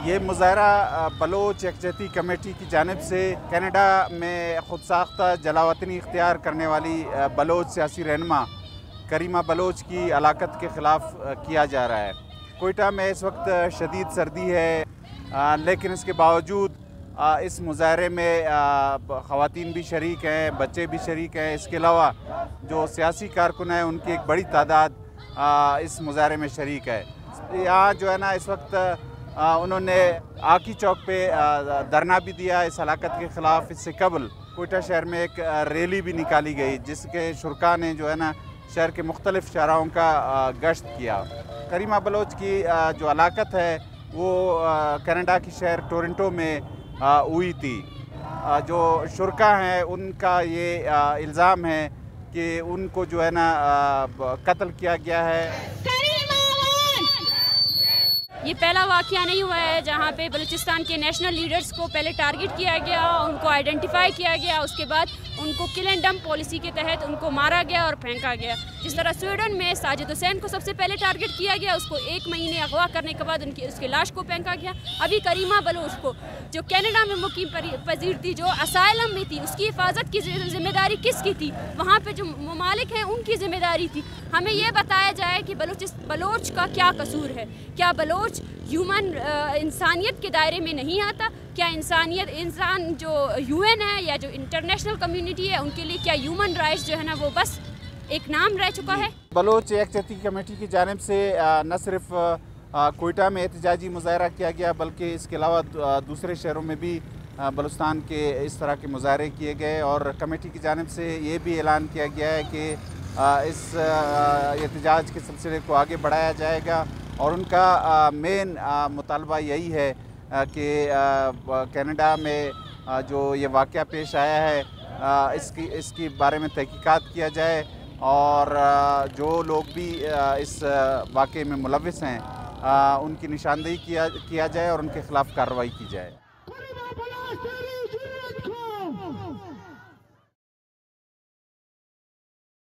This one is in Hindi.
ये मुज़ाहरा बलोच यकजहती कमेटी की जानिब से कनाडा में ख़ुद साख्ता जलावतनी इख्तियार करने वाली बलोच सियासी रहनुमा करीमा बलोच की हलाकत के ख़िलाफ़ किया जा रहा है। कोयटा में इस वक्त शदीद सर्दी है, लेकिन इसके बावजूद इस मुज़ाहरे में ख़वातीन भी शरीक हैं, बच्चे भी शरीक हैं। इसके अलावा जो सियासी कारकुन हैं उनकी एक बड़ी तादाद इस मुज़ाहरे में शरीक है। यहाँ जो है ना इस वक्त उन्होंने आकी चौक पे धरना भी दिया इस हलाकत के ख़िलाफ़। इससे कबल कोयटा शहर में एक रैली भी निकाली गई जिसके शुरका ने जो है ना शहर के मुख्तलिफ़ शहराओं का गश्त किया। करीमा बलोच की जो हलाकत है वो कनाडा की शहर टोरंटो में हुई थी। जो शुरका हैं उनका ये इल्ज़ाम है कि उनको जो है ना कत्ल किया गया है। ये पहला वाक़या नहीं हुआ है जहाँ पे बलूचिस्तान के नेशनल लीडर्स को पहले टारगेट किया गया, उनको आइडेंटिफाई किया गया, उसके बाद उनको किल एंड डंप पॉलिसी के तहत उनको मारा गया और फेंका गया। जिस तरह स्वीडन में साजिद हुसैन को सबसे पहले टारगेट किया गया, उसको 1 महीने अगवा करने के बाद उसकी लाश को फेंका गया। अभी करीमा बलोच को जो कनाडा में मुकीम पजीर थी, जो असाइलम में थी, उसकी हिफाजत की जिम्मेदारी किसकी थी? वहाँ पर जो ममालिक हैं उनकी जिम्मेदारी थी। हमें ये बताया जाए कि बलोच का क्या कसूर है। क्या बलोच ह्यूमन इंसानियत के दायरे में नहीं आता? क्या इंसान जो UN है या जो इंटरनेशनल कम्युनिटी है उनके लिए क्या ह्यूमन राइट्स जो है ना वो बस एक नाम रह चुका है? बलोच यकजहती कमेटी की जानिब से न सिर्फ कोयटा में एहतजाजी मुज़ाहरा किया गया बल्कि इसके अलावा दूसरे शहरों में भी बलूचिस्तान के इस तरह के मुज़ाहरे किए गए और कमेटी की जानिब से ये भी ऐलान किया गया है कि इस एहतजाज के सिलसिले को आगे बढ़ाया जाएगा। और उनका मेन मुतालबा यही है कि कनाडा में जो ये वाक़या पेश आया है इसकी बारे में तहकीकात किया जाए और जो लोग भी इस वाक़े में मुलव्विस हैं उनकी निशानदेही किया जाए और उनके ख़िलाफ़ कार्रवाई की जाए।